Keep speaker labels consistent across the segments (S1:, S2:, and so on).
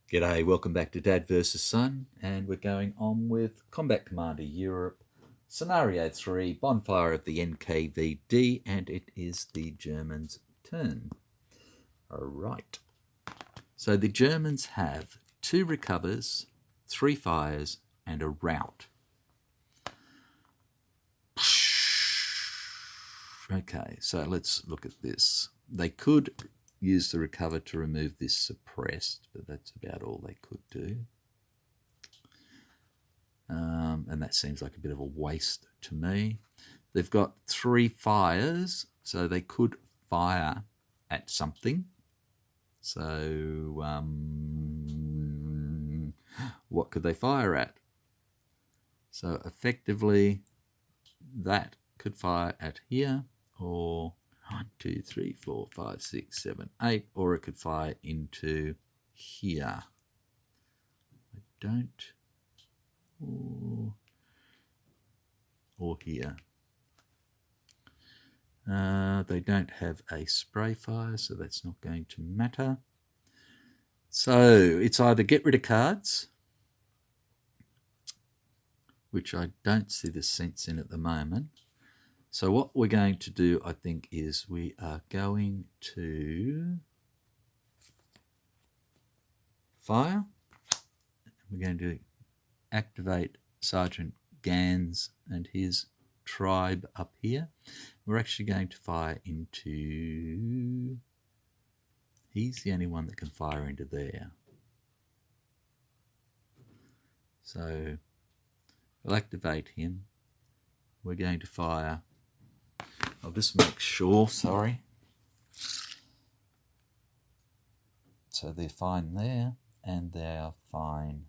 S1: G'day, welcome back to Dad vs Son, and we're going on with Combat Commander Europe, Scenario 3, Bonfire of the NKVD, and it is the Germans' turn. Alright, so the Germans have 2 recovers, 3 fires, and a rout. Okay, so let's look at this. They could use the recover to remove this suppressed, but that's about all they could do. And that seems like a bit of a waste to me. They've got 3 fires, so they could fire at something. So what could they fire at? So effectively, that could fire at here, or 1, 2, 3, 4, 5, 6, 7, 8, or it could fire into here. I don't, or here. They don't have a spray fire, so that's not going to matter. So it's either get rid of cards, which I don't see the sense in at the moment. So what we're going to do, I think, is we are going to fire. We're going to activate Sergeant Gans and his tribe up here. We're actually going to fire into... He's the only one that can fire into there. So we'll activate him. We're going to fire... I'll just make sure, sorry. So they're fine there, and they are fine.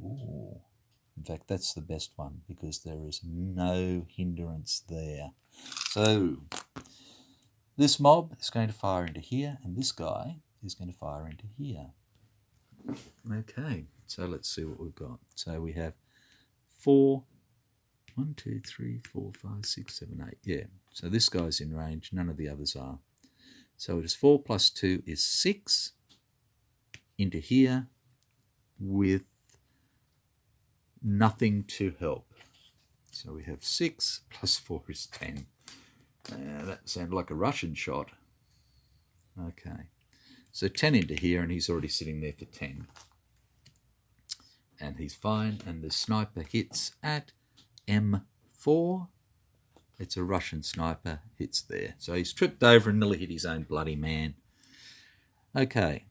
S1: Ooh. In fact, that's the best one because there is no hindrance there. So this mob is going to fire into here, and this guy is going to fire into here. Okay, so let's see what we've got. So we have 4, 1, 2, 3, 4, 5, 6, 7, 8. Yeah, so this guy's in range. None of the others are. So it is 4 plus 2 is 6 into here with nothing to help. So we have 6 plus 4 is 10. That sounded like a Russian shot. Okay, so 10 into here, and he's already sitting there for 10. And he's fine, and the sniper hits at M4. It's a Russian sniper, hits there. So he's tripped over and nearly hit his own bloody man. Okay,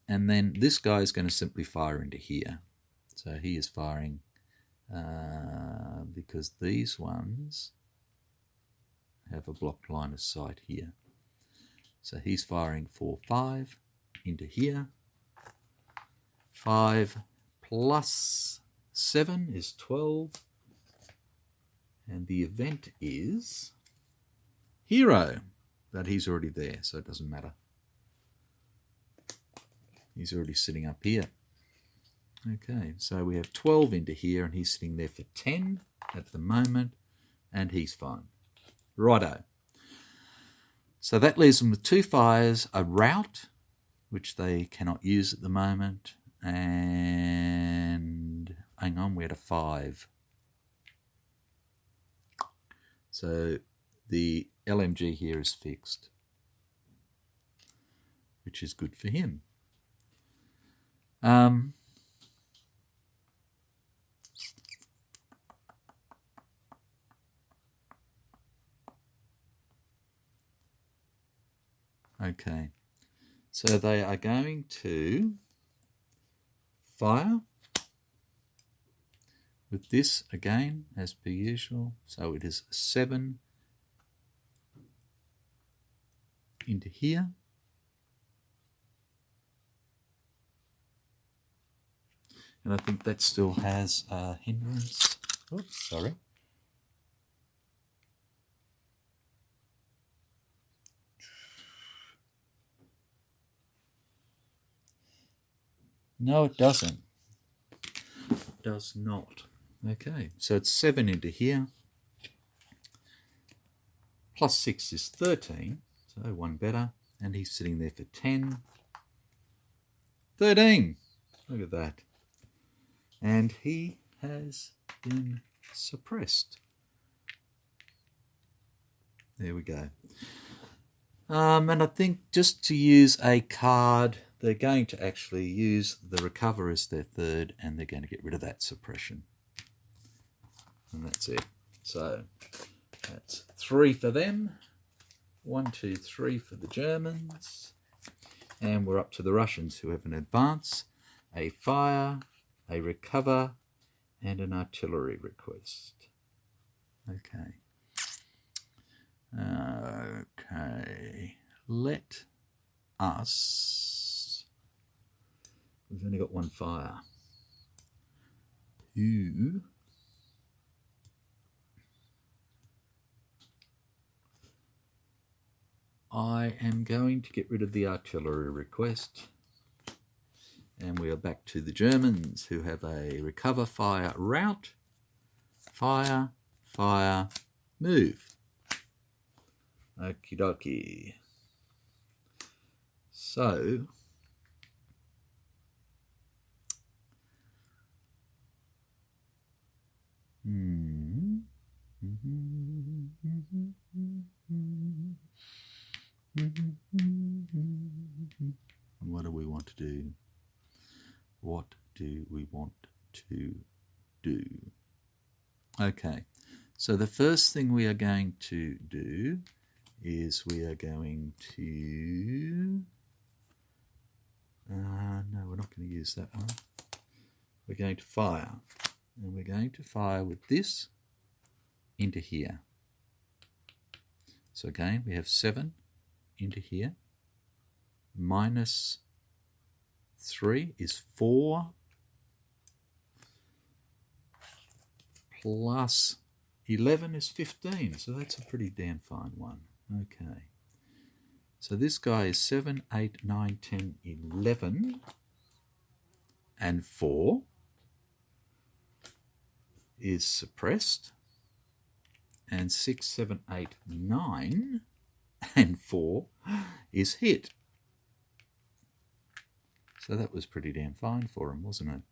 S1: and then this guy is going to simply fire into here. So he is firing because these ones have a blocked line of sight here. So he's firing for 5 into here. 5 plus 7 is 12. And the event is hero, but he's already there, so it doesn't matter. He's already sitting up here. Okay, so we have 12 into here, and he's sitting there for 10 at the moment, and he's fine. Righto. So that leaves them with 2 fires, a rout, which they cannot use at the moment, and hang on, we had a 5. So the LMG here is fixed, which is good for him. Okay, so they are going to fire with this again, as per usual. So it is 7 into here. And I think that still has a hindrance. Oops, sorry. No, it doesn't. It does not. Okay, so it's 7 into here. Plus 6 is 13, so 1 better. And he's sitting there for 10. 13. Look at that. And he has been suppressed. There we go. And I think just to use a card, they're going to actually use the recover as their third, and they're going to get rid of that suppression. And that's it. So that's 3 for them. 1, 2, 3 for the Germans. And we're up to the Russians, who have an advance, a fire, a recover, and an artillery request. Okay. Okay. Let us... We've only got 1 fire. Who... I am going to get rid of the artillery request. And we are back to the Germans, who have a recover, fire, rout, fire, fire, move. Okie dokie. So, what do we want to do? What do we want to do? Okay, so the first thing we are going to do is we are going to... no, we're not going to use that one. We're going to fire. And we're going to fire with this into here. So again, we have 7 into here. Minus 3 is 4. Plus 11 is 15. So that's a pretty damn fine one. Okay. So this guy is 7, 8, 9, 10, 11. And 4 is suppressed. And 6, 7, 8, 9. And 4 is hit. So that was pretty damn fine for him, wasn't it?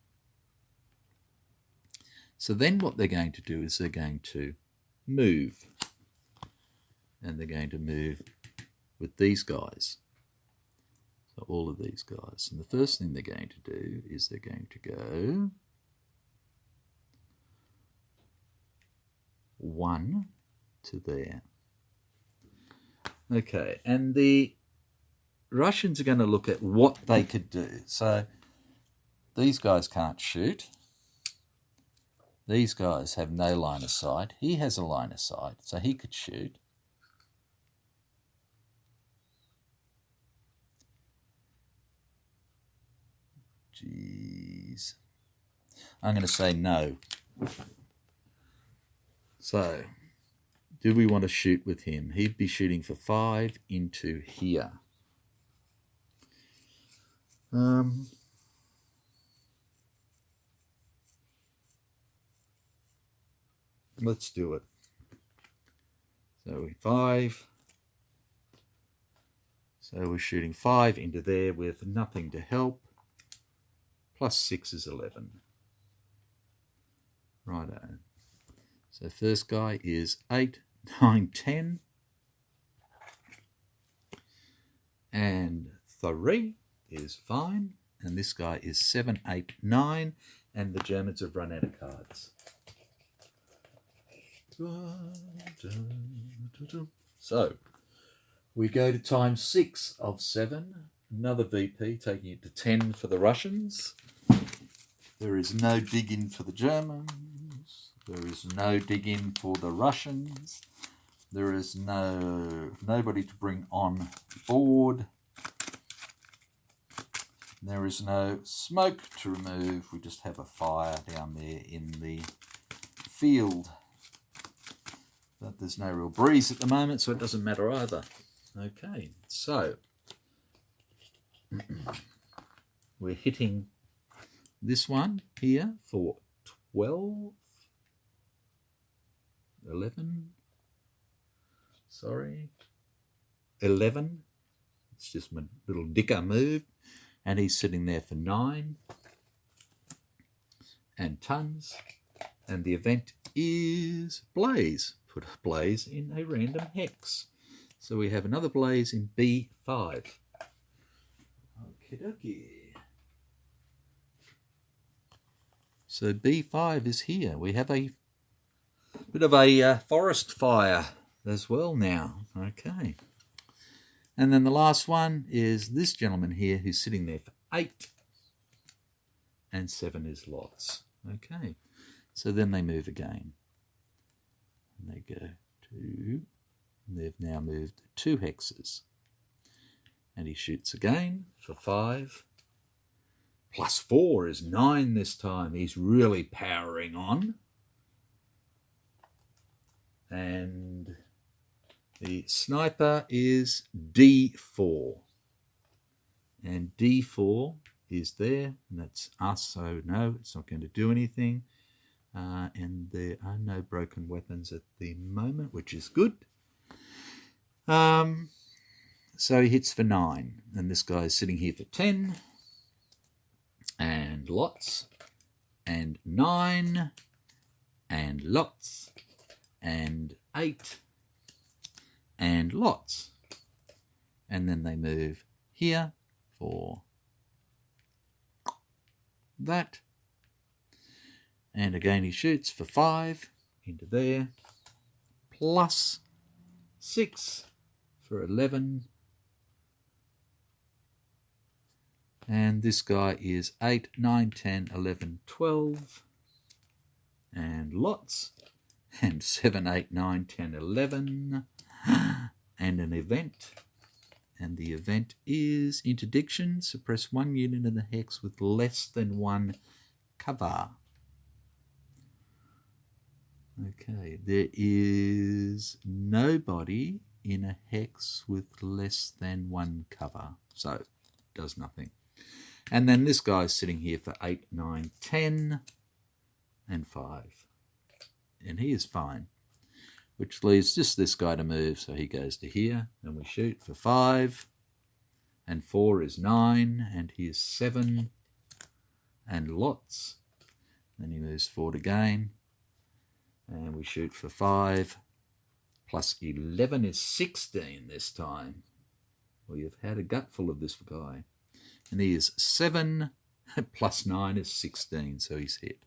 S1: So then what they're going to do is they're going to move. And they're going to move with these guys. So all of these guys. And the first thing they're going to do is they're going to go 1 to there. Okay, and the Russians are going to look at what they could do. So these guys can't shoot. These guys have no line of sight. He has a line of sight, so he could shoot. Jeez. I'm going to say no. So, do we want to shoot with him? He'd be shooting for 5 into here. Let's do it. So 5. So we're shooting 5 into there with nothing to help. Plus 6 is 11. Righto. So first guy is 8, 9, 10. And 3 is fine. And this guy is 7, 8, 9. And the Germans have run out of cards. So we go to times 6 of 7. Another VP, taking it to 10 for the Russians. There is no dig in for the Germans. There is no dig in for the Russians. There is nobody to bring on board. There is no smoke to remove. We just have a fire down there in the field. But there's no real breeze at the moment, so it doesn't matter either. Okay, so we're hitting this one here for 12, 11, sorry, 11. It's just my little dicker move. And he's sitting there for 9. and tons. And the event is blaze. Put a blaze in a random hex. So we have another blaze in B5. Okie dokie. So B5 is here. We have a bit of a forest fire as well now. Okay. And then the last one is this gentleman here who's sitting there for 8. And 7 is lots. Okay. So then they move again. And they go 2. They've now moved 2 hexes. And he shoots again for 5. Plus 4 is 9 this time. He's really powering on. And the sniper is D4. And D4 is there, and that's us, so no, it's not going to do anything. And there are no broken weapons at the moment, which is good. So he hits for 9, and this guy is sitting here for 10, and lots, and 9, and lots, and 8, and lots. And then they move here for that. And again he shoots for 5 into there, plus 6 for 11. And this guy is 8, 9, 10, 11, 12. And lots. And 7, 8, 9, 10, 11. And an event. And the event is interdiction. Suppress 1 unit in the hex with less than 1 cover. Okay, there is nobody in a hex with less than 1 cover. So it does nothing. And then this guy's sitting here for 8, 9, 10, and 5. And he is fine. Which leaves just this guy to move. So he goes to here, and we shoot for 5. And 4 is 9, and he is 7. And lots. Then he moves forward again. And we shoot for 5. Plus 11 is 16 this time. Well, you've had a gutful of this guy. And he is 7. Plus 9 is 16, so he's hit.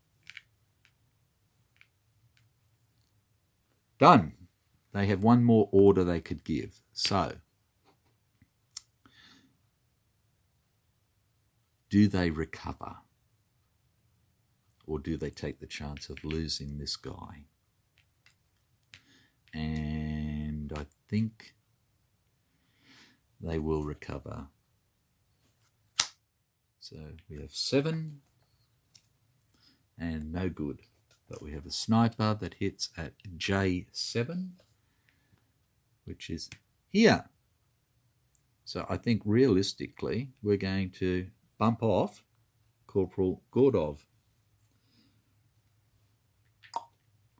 S1: Done. They have one more order they could give. So, do they recover? Or do they take the chance of losing this guy? And I think they will recover. So we have 7 and no good. But we have a sniper that hits at J7, which is here. So I think realistically we're going to bump off Corporal Gordov.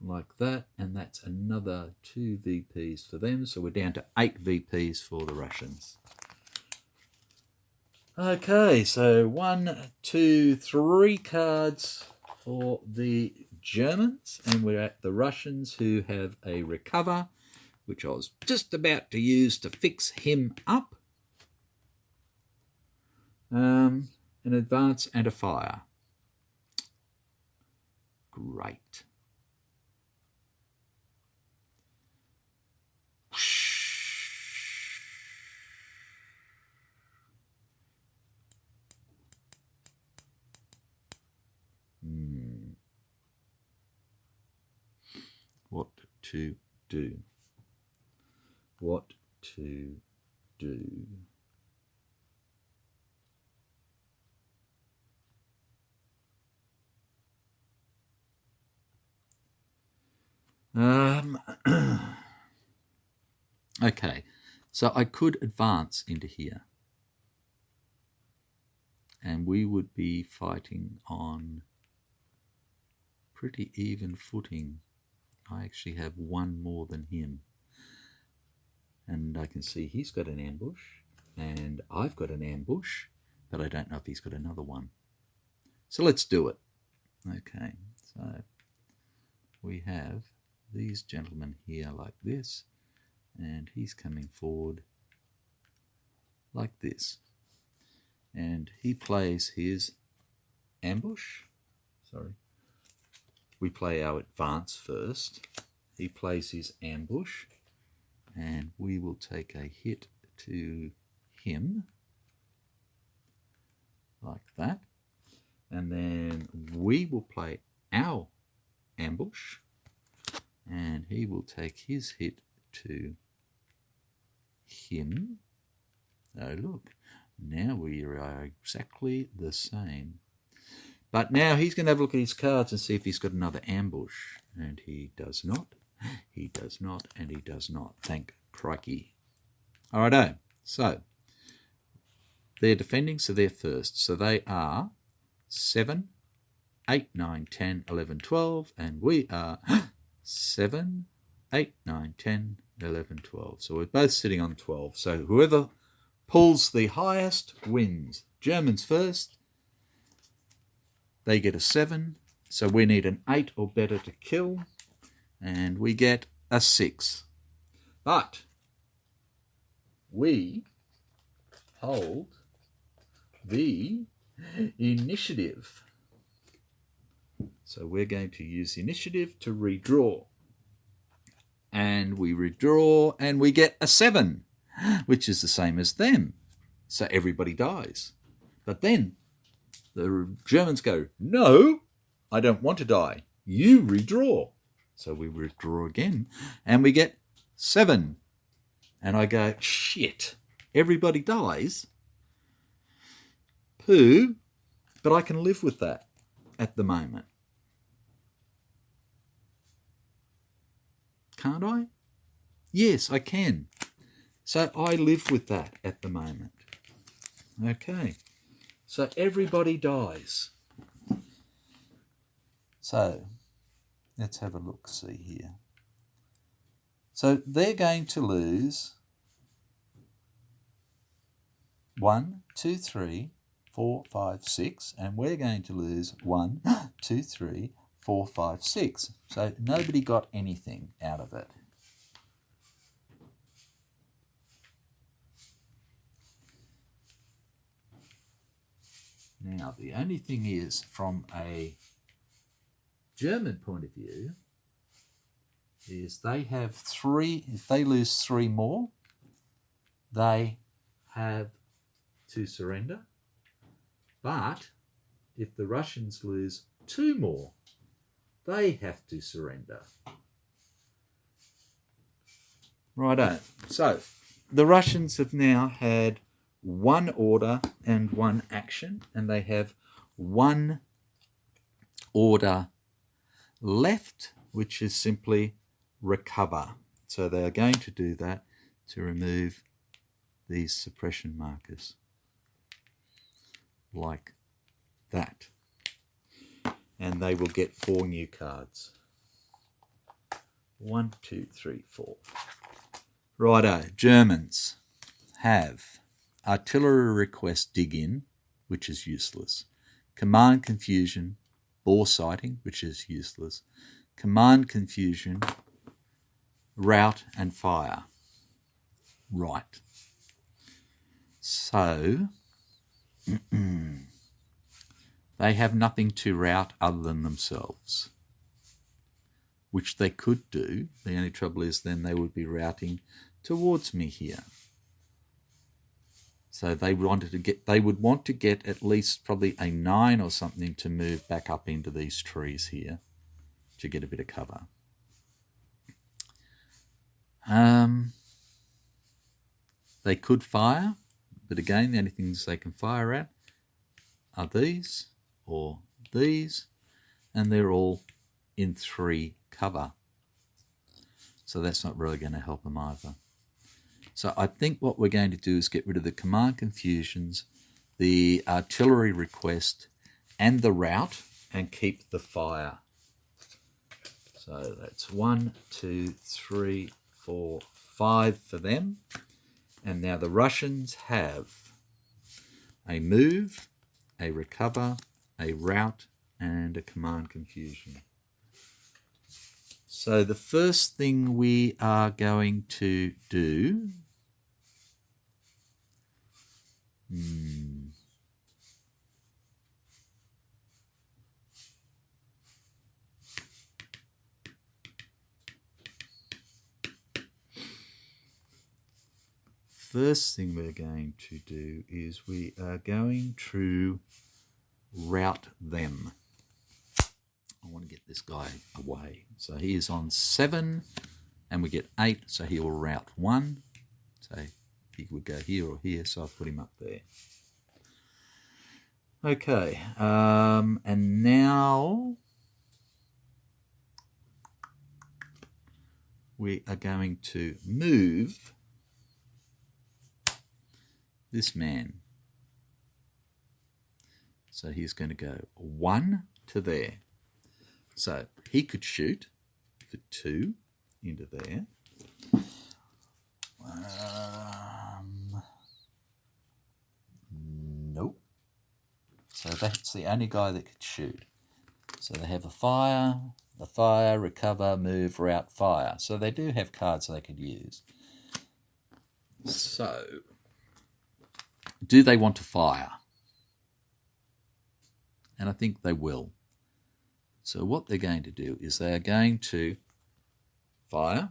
S1: Like that, and that's another 2 VPs for them. So we're down to 8 VPs for the Russians. Okay, so 1, 2, 3 cards for the Germans, and we're at the Russians, who have a recover, which I was just about to use to fix him up. An advance and a fire. Great. What to do? What to do? Okay, so I could advance into here, and we would be fighting on pretty even footing. I actually have 1 more than him, and I can see he's got an ambush, and I've got an ambush, but I don't know if he's got another one. So let's do it. Okay, so we have these gentlemen here like this, and he's coming forward like this. And he plays his ambush. Sorry. We play our advance first. He plays his ambush, and we will take a hit to him like that. And then we will play our ambush, and he will take his hit to him. Oh, look, now we are exactly the same. But now he's going to have a look at his cards and see if he's got another ambush. And he does not, he does not, and he does not. Thank crikey. All righto, so they're defending, so they're first. So they are 7, 8, 9, 10, 11, 12, and we are 7, 8, 9, 10, 11, 12. So we're both sitting on 12. So whoever pulls the highest wins. Germans first. They get a 7. So we need an 8 or better to kill. And we get a 6. But we hold the initiative. So we're going to use initiative to redraw. And we redraw and we get a 7, which is the same as them. So everybody dies. But then the Germans go, no, I don't want to die. You redraw. So we redraw again and we get 7. And I go, shit, everybody dies. Pooh, but I can live with that at the moment. Can't I? Yes, I can. So I live with that at the moment. Okay. So everybody dies. So let's have a look, see here. So they're going to lose 1, 2, 3, 4, 5, 6, and we're going to lose 1, 2, 3, 4, 5, 6. So nobody got anything out of it. Now, the only thing is, from a German point of view, is they have 3, if they lose 3 more, they have to surrender. But if the Russians lose 2 more, they have to surrender. Righto. So the Russians have now had 1 order and 1 action, and they have 1 order left, which is simply recover. So they are going to do that to remove these suppression markers like that. And they will get 4 new cards. 1, 2, 3, 4. Righto, Germans have artillery request dig in, which is useless. Command confusion, bore sighting, which is useless. Command confusion, rout and fire. Right. So they have nothing to rout other than themselves, which they could do. The only trouble is then they would be routing towards me here. So they would want to get at least probably a 9 or something to move back up into these trees here to get a bit of cover. They could fire, but again, the only things they can fire at are these or these, and they're all in 3 cover. So that's not really going to help them either. So I think what we're going to do is get rid of the command confusions, the artillery request, and the rout, and keep the fire. So that's 1, 2, 3, 4, 5 for them. And now the Russians have a move, a recover, a rout, and a command confusion. So the first thing we are going to do first thing we're going to do is we are going to route them. I want to get this guy away. So he is on 7 and we get 8, so he will route 1. So he would go here or here, so I've put him up there. Okay, and now we are going to move this man. So he's going to go 1 to there. So he could shoot for 2 into there. Nope. So that's the only guy that could shoot. So they have a fire, recover, move, route, fire. So they do have cards they could use. So, do they want to fire? And I think they will. So what they're going to do is they are going to fire,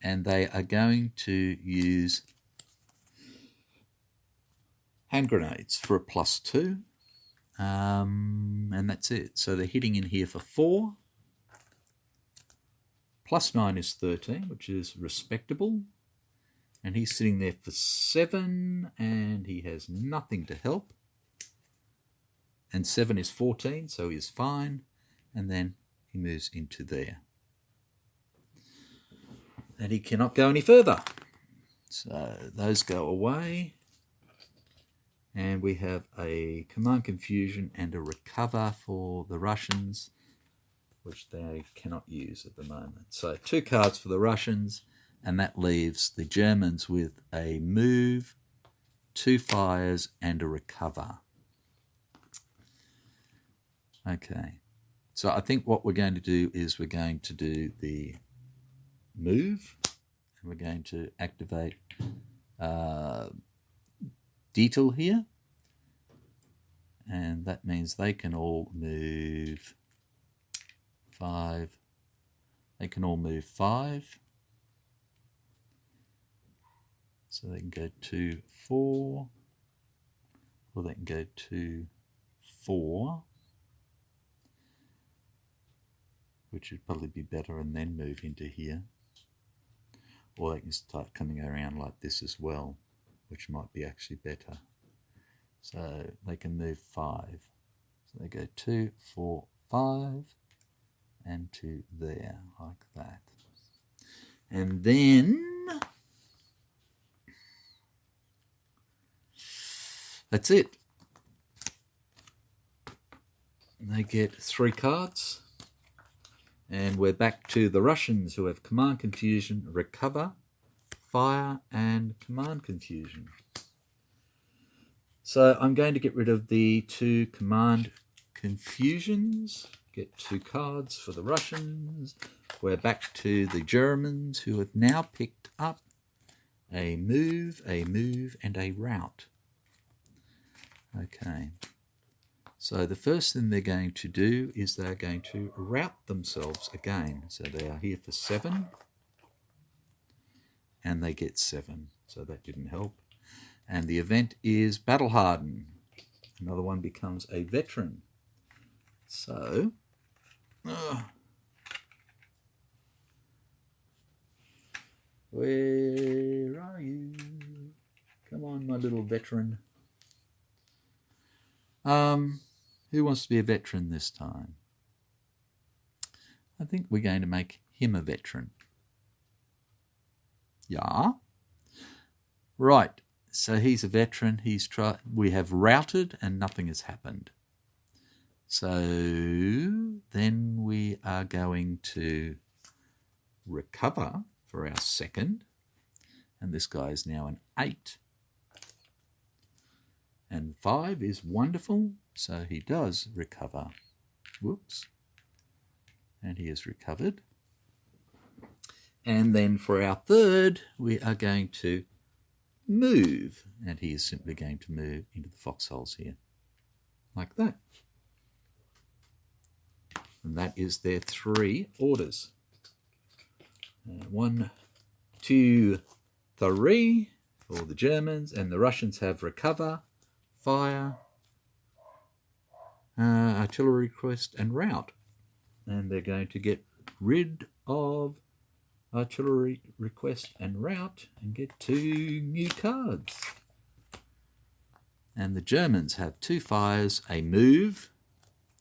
S1: and they are going to use hand grenades for a +2, and that's it. So they're hitting in here for 4. +9 is 13, which is respectable. And he's sitting there for 7, and he has nothing to help. And 7 is 14, so he is fine. And then he moves into there. And he cannot go any further. So those go away. And we have a command confusion and a recover for the Russians, which they cannot use at the moment. So 2 cards for the Russians, and that leaves the Germans with a move, 2 fires, and a recover. Okay, so I think what we're going to do is we're going to do the move, and we're going to activate detail here, and that means they can all move 5. They can all move 5. So they can go 2, 4, or they can go 2, 4, which would probably be better, and then move into here. Or they can start coming around like this as well, which might be actually better. So they can move 5. So they go 2, 4, 5, and to there, like that. And then that's it. They get 3 cards. And we're back to the Russians, who have command confusion, recover, fire, and command confusion. So I'm going to get rid of the 2 command confusions, get 2 cards for the Russians. We're back to the Germans, who have now picked up a move, and a route. Okay. So the first thing they're going to do is they're going to route themselves again. So they are here for 7, and they get 7. So that didn't help. And the event is Battle Harden. Another one becomes a veteran. So, where are you? Come on, my little veteran. Who wants to be a veteran this time? I think we're going to make him a veteran. Yeah. Right. So he's a veteran. We have routed and nothing has happened. So then we are going to recover for our 2nd. And this guy is now an 8. And 5 is wonderful. So he does recover. Whoops. And he has recovered. And then for our third, we are going to move. And he is simply going to move into the foxholes here. Like that. And that is their 3 orders. 1, 2, 3 for the Germans. And the Russians have recover, fire, artillery request, and rout. And they're going to get rid of artillery request and rout and get 2 new cards. And the Germans have 2 fires, a move,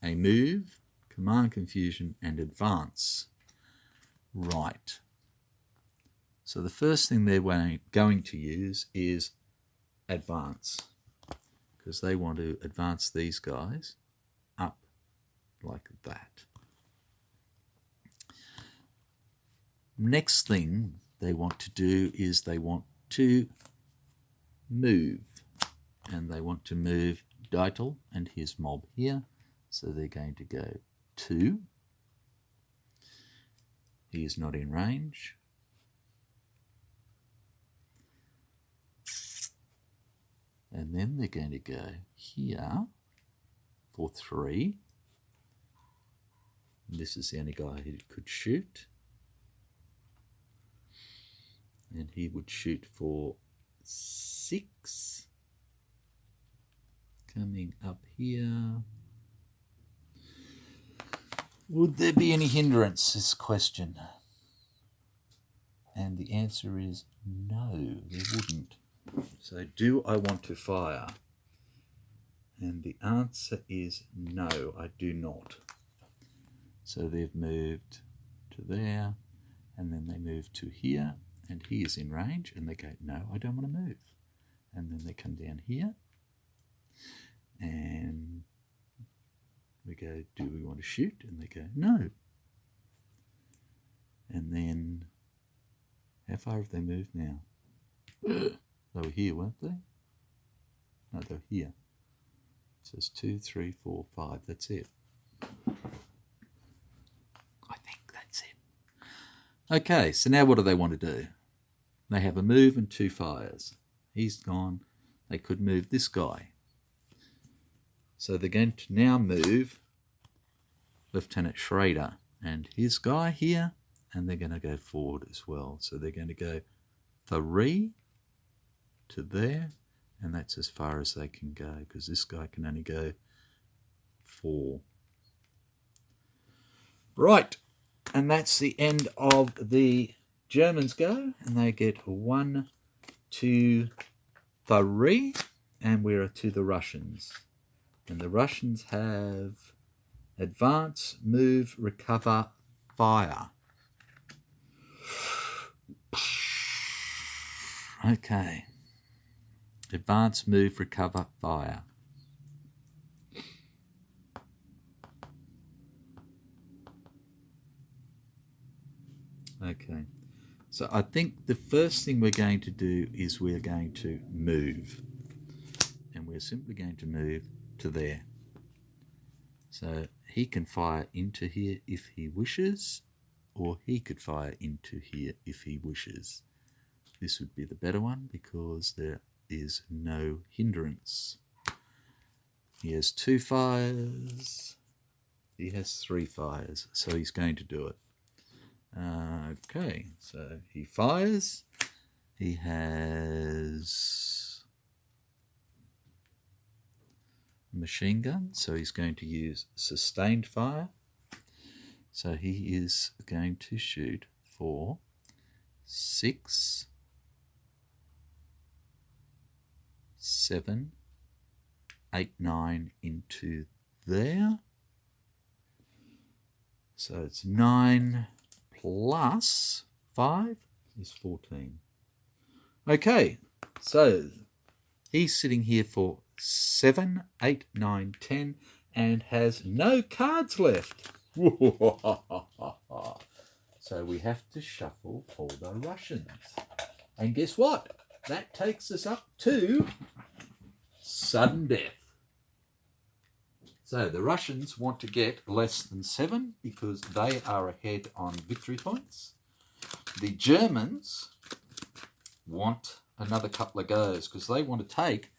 S1: command confusion, and advance. Right. So the first thing they're going to use is advance, because they want to advance these guys up like that. Next thing they want to do is they want to move. And they want to move Deitel and his mob here. So they're going to go 2. He is not in range. And then they're going to go here for 3. And this is the only guy who could shoot. And he would shoot for 6. Coming up here. Would there be any hindrance, this question? And the answer is no, there wouldn't. So do I want to fire? And the answer is no, I do not. So they've moved to there, and then they move to here, and he is in range, and they go, no, I don't want to move. And then they come down here, and we go, do we want to shoot? And they go, no. And then, how far have they moved now? They were here, weren't they? No, they were here. It says 2, 3, 4, 5. That's it. I think that's it. Okay, so now what do they want to do? They have a move and 2 fires. He's gone. They could move this guy. So they're going to now move Lieutenant Schrader and his guy here, and they're going to go forward as well. So they're going to go 3 to there, and that's as far as they can go, because this guy can only go 4. Right, and that's the end of the Germans go, and they get 1, 2, 3, and we're to the Russians. And the Russians have advance, move, recover, fire. Okay. Advance, move, recover, fire. Okay. So I think the first thing we're going to do is we're going to move. And we're simply going to move to there. So he can fire into here if he wishes, or he could fire into here if he wishes. This would be the better one because there is no hindrance. He has 2 fires. He has 3 fires, so he's going to do it. Okay, so he fires. He has a machine gun, so he's going to use sustained fire. So he is going to shoot for 6, 7, 8, 9 into there. So it's 9 plus 5 is 14. Okay, so he's sitting here for 7, 8, 9, 10 and has no cards left. So we have to shuffle for the Russians. And guess what? That takes us up to sudden death. So the Russians want to get less than 7 because they are ahead on victory points. The Germans want another couple of goes because they want to take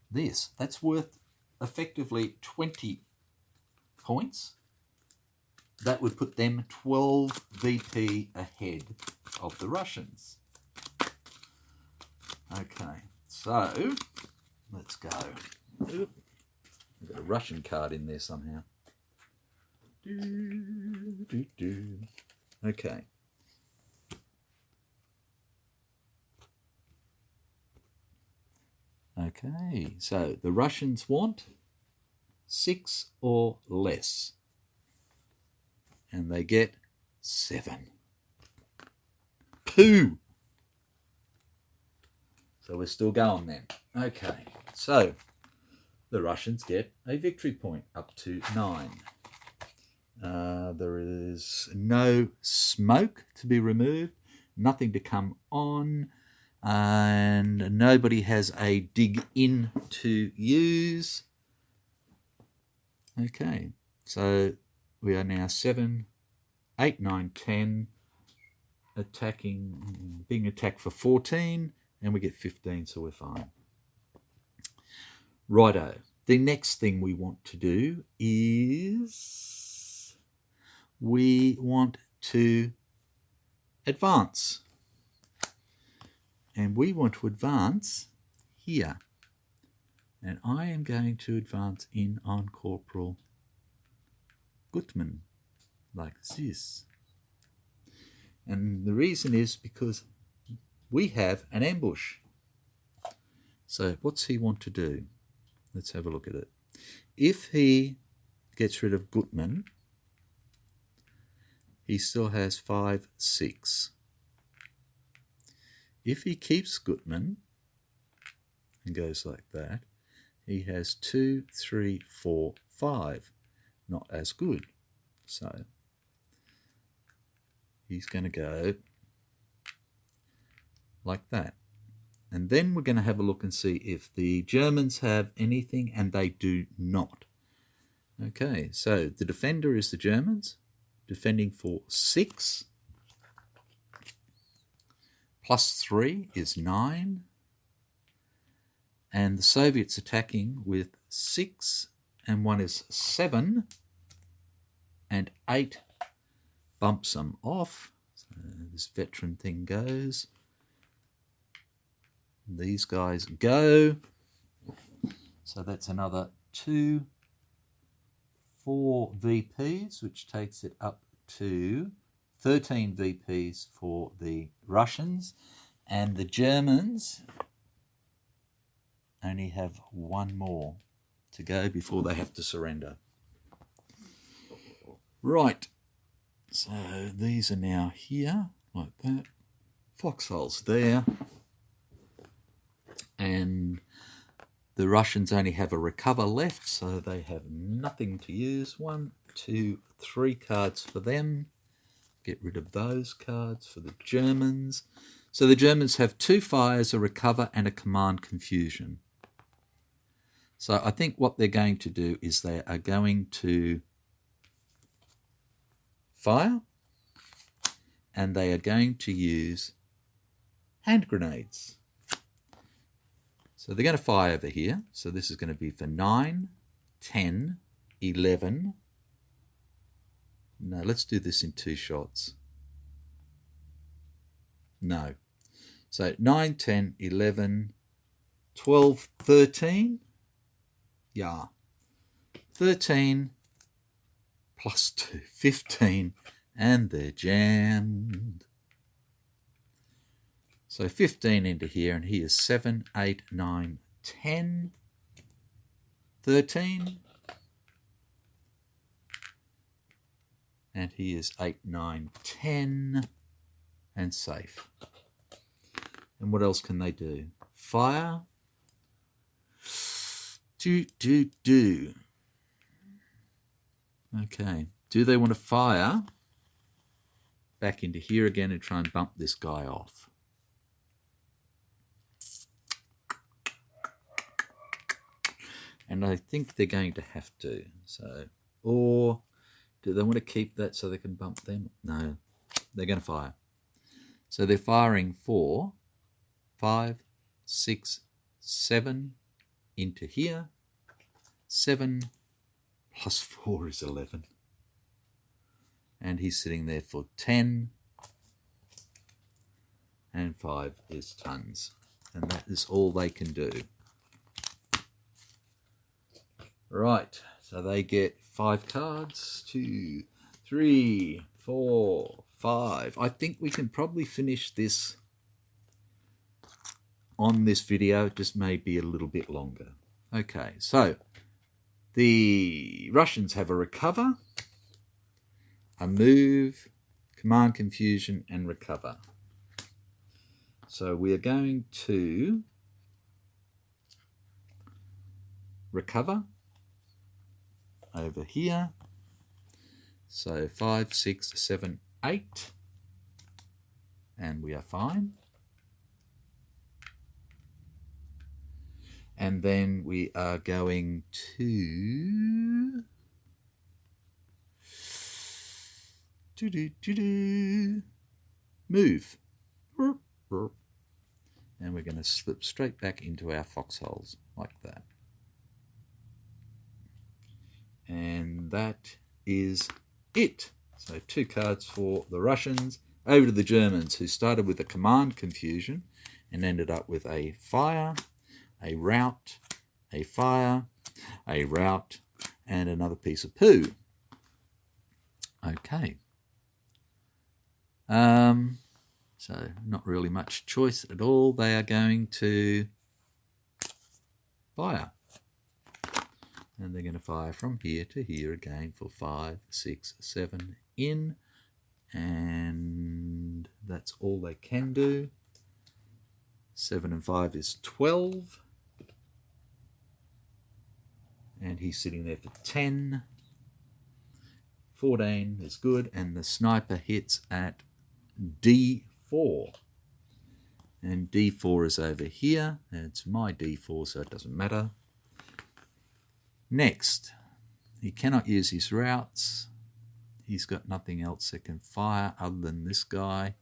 S1: this. That's worth effectively 20 points. That would put them 12 VP ahead of the Russians. Okay, so let's go. Oop. I've got a Russian card in there somehow. Okay. Okay, so the Russians want 6 or less. And they get 7. Pooh! So we're still going then. Okay, so the Russians get a victory point up to 9. There is no smoke to be removed, nothing to come on, and nobody has a dig in to use. Okay, so we are now 7, 8, 9, 10, being attacked for 14, and we get 15, so we're fine. Righto. The next thing we want to do is we want to advance. And we want to advance here. And I am going to advance in on Corporal Gutman, like this. And the reason is because we have an ambush. So what's he want to do? Let's have a look at it. If he gets rid of Gutman, he still has 5, 6. If he keeps Gutman and goes like that, he has 2, 3, 4, 5. Not as good. So he's going to go like that. And then we're going to have a look and see if the Germans have anything, and they do not. Okay, so the defender is the Germans, defending for 6. Plus 3 is 9. And the Soviets attacking with 6, and 1 is 7, and 8 bumps them off. So this veteran thing goes. These guys go. So that's another 2, 4 VPs, which takes it up to 13 VPs for the Russians. And the Germans only have 1 more to go before they have to surrender. Right. So these are now here, like that. Foxholes there. And the Russians only have a recover left, so they have nothing to use. 1, 2, 3 cards for them. Get rid of those cards for the Germans. So the Germans have 2 fires, a recover, and a command confusion. So I think what they're going to do is they are going to fire, and they are going to use hand grenades. So they're going to fire over here. So this is going to be for 9, 10, 11. No, let's do this in 2 shots. No. So 9, 10, 11, 12, 13. Yeah. 13 plus 2, 15. And they're jammed. So 15 into here, and he is 7, 8, 9, 10, 13. And he is 8, 9, 10, and safe. And what else can they do? Fire. Do. Okay. Do they want to fire back into here again and try and bump this guy off? And I think they're going to have to. So, or do they want to keep that so they can bump them? No, they're going to fire. So they're firing 4, 5, 6, 7 into here. 7 plus 4 is 11. And he's sitting there for 10. And 5 is tons. And that is all they can do. Right, so they get 5 cards. 2, 3, 4, 5. I think we can probably finish this on this video. It just may be a little bit longer. Okay, so the Russians have a recover, a move, command confusion, and recover. So we are going to recover over here. So 5, 6, 7, 8. And we are fine. And then we are going to move. And we're going to slip straight back into our foxholes like that. And that is it. So 2 cards for the Russians. Over to the Germans, who started with a command confusion and ended up with a fire, a rout, a fire, a rout, and another piece of poo. Okay. So not really much choice at all. They are going to fire. And they're going to fire from here to here again for 5, 6, 7 in. And that's all they can do. 7 and 5 is 12. And he's sitting there for 10. 14 is good. And the sniper hits at D4. And D4 is over here. And it's my D4, so it doesn't matter. Next, he cannot use his routes. He's got nothing else that can fire other than this guy.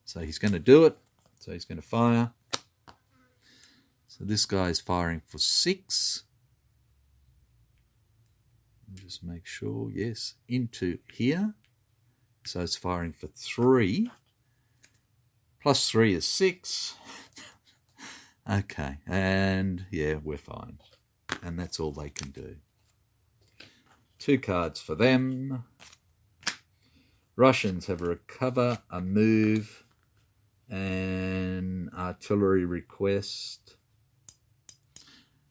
S1: So he's going to do it. So he's going to fire. So this guy is firing for 6. Just make sure, yes, into here. So it's firing for 3. Plus 3 is 6. Okay, and yeah, we're fine. And that's all they can do. 2 cards for them. Russians have a recover, a move, an artillery request,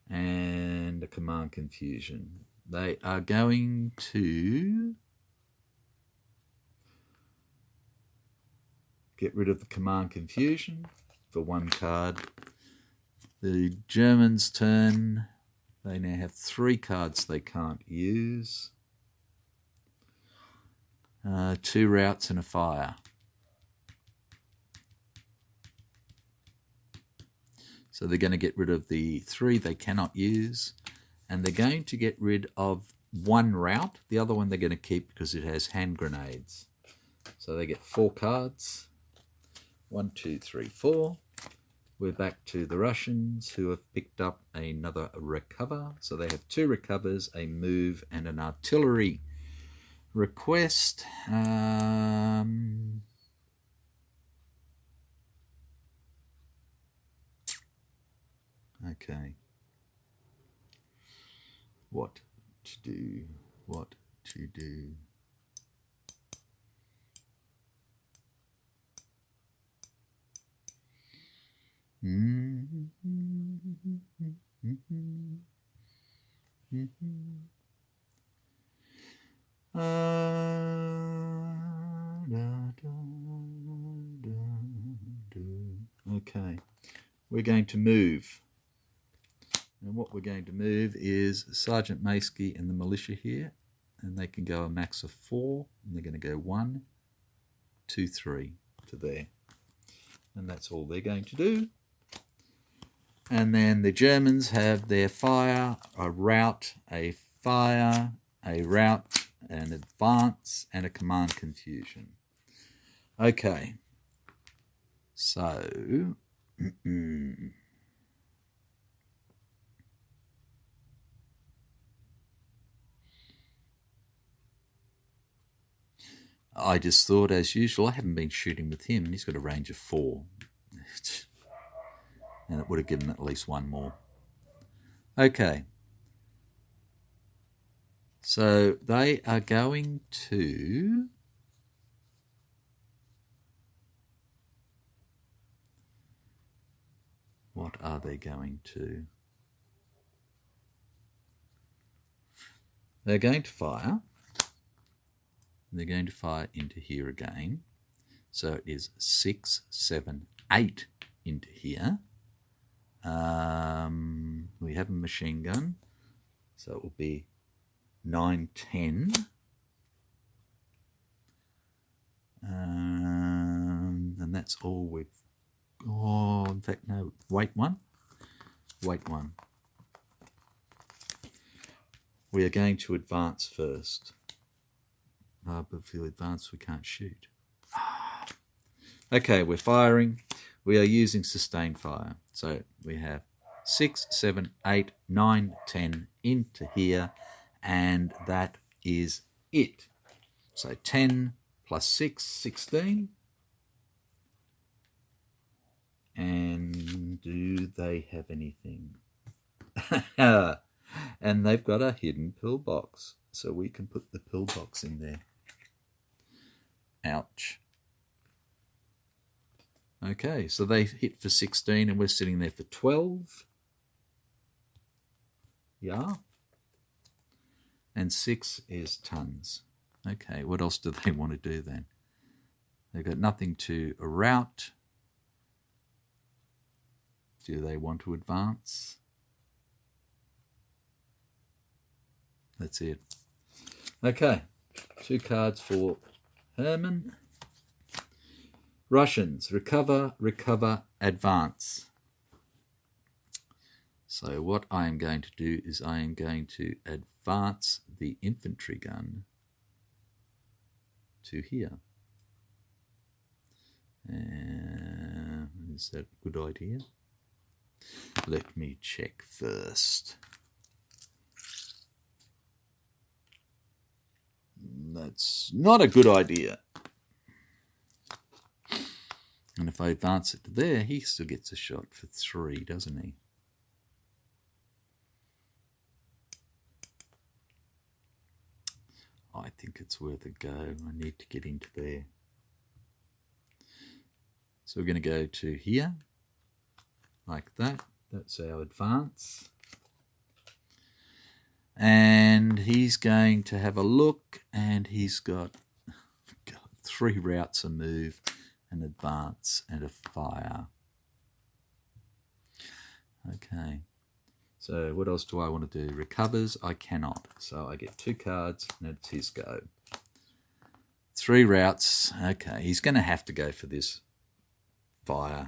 S1: and a command confusion. They are going to get rid of the command confusion for 1 card. The Germans' turn. They now have 3 cards they can't use. 2 routes and a fire. So they're going to get rid of the 3 they cannot use. And they're going to get rid of 1 route. The other one they're going to keep because it has hand grenades. So they get 4 cards. 1, 2, 3, 4. We're back to the Russians, who have picked up another recover. So they have 2 recovers, a move, and an artillery request. Okay. What to do? What to do? Okay, we're going to move. And what we're going to move is Sergeant Maskey and the militia here. And they can go a max of 4. And they're going to go 1, 2, 3 to there. And that's all they're going to do. And then the Germans have their fire, a rout, a fire, a rout, an advance, and a command confusion. Okay. So... I just thought, as usual, I haven't been shooting with him, and he's got a range of 4. And it would have given at least 1 more. Okay. So they are going to... What are they going to? They're going to fire. They're going to fire into here again. So it is 6, 7, 8 into here. We have a machine gun. So it will be 9, 10. And that's all we've... Oh, in fact, no. Wait one. We are going to advance first. But if we advance, we can't shoot. Okay, we're firing. We are using sustained fire. So we have 6, 7, 8, 9, 10 into here. And that is it. So 10 plus 6, 16. And do they have anything? And they've got a hidden pillbox. So we can put the pillbox in there. Ouch. Okay, so they hit for 16 and we're sitting there for 12. Yeah. And 6 is tons. Okay, what else do they want to do then? They've got nothing to rout. Do they want to advance? That's it. Okay, 2 cards for Herman. Russians, recover, recover, advance. So what I am going to do is I am going to advance the infantry gun to here. Is that a good idea? Let me check first. That's not a good idea. And if I advance it to there, he still gets a shot for 3, doesn't he? I think it's worth a go. I need to get into there. So we're going to go to here, like that. That's our advance. And he's going to have a look, and he's got 3 routes, a move, an advance, and a fire. Okay. So what else do I want to do? Recovers, I cannot. So I get 2 cards, and it's his go. 3 routes. Okay, he's going to have to go for this fire.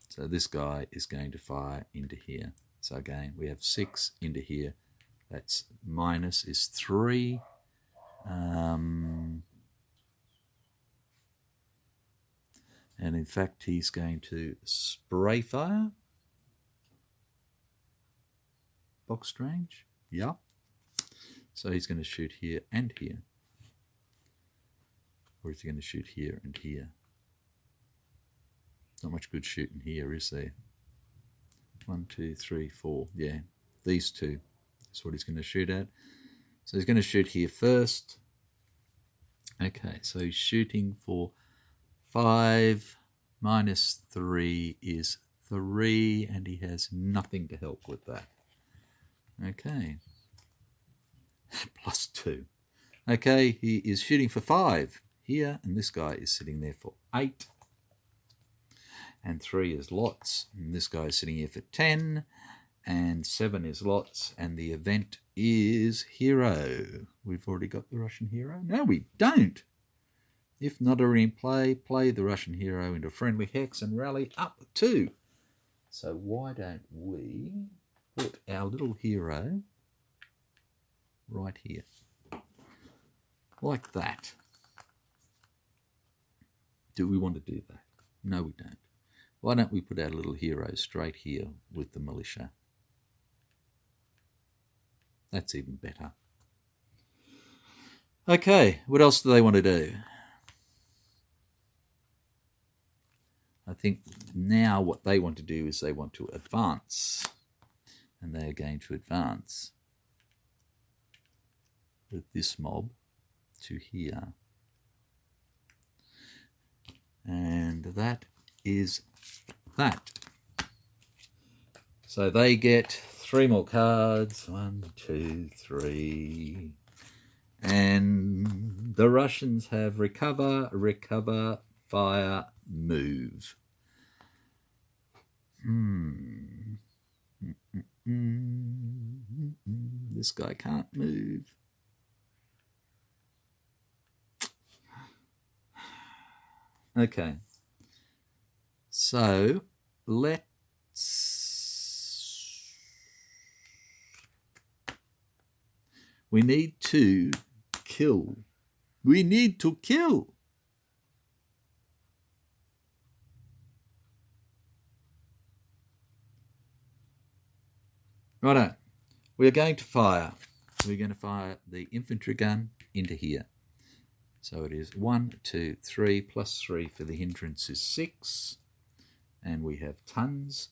S1: So this guy is going to fire into here. So again, we have 6 into here. That's minus is 3. And in fact, he's going to spray fire. Box range. Yep. So he's going to shoot here and here. Or is he going to shoot here and here? Not much good shooting here, is there? 1, 2, 3, 4. Yeah, these 2. That's what he's going to shoot at. So he's going to shoot here first. Okay, so he's shooting for 5 minus 3 is 3, and he has nothing to help with that. Okay. Plus 2. Okay, he is shooting for 5 here, and this guy is sitting there for 8. And 3 is lots, and this guy is sitting here for 10, and 7 is lots, and the event is hero. We've already got the Russian hero. No, we don't. If not already in play, play the Russian hero into a friendly hex and rally up 2. So why don't we put our little hero right here, like that. Do we want to do that? No, we don't. Why don't we put our little hero straight here with the militia? That's even better. Okay, what else do they want to do? I think now what they want to do is they want to advance. And they are going to advance with this mob to here. And that is that. So they get 3 more cards. 1, 2, 3. And the Russians have recover, recover, fire, move. This guy can't move. Okay. So we need to kill. We need to kill. Righto. We are going to fire. We're going to fire the infantry gun into here. So it is 1, 2, 3 plus 3 for the hindrance is 6. And we have tons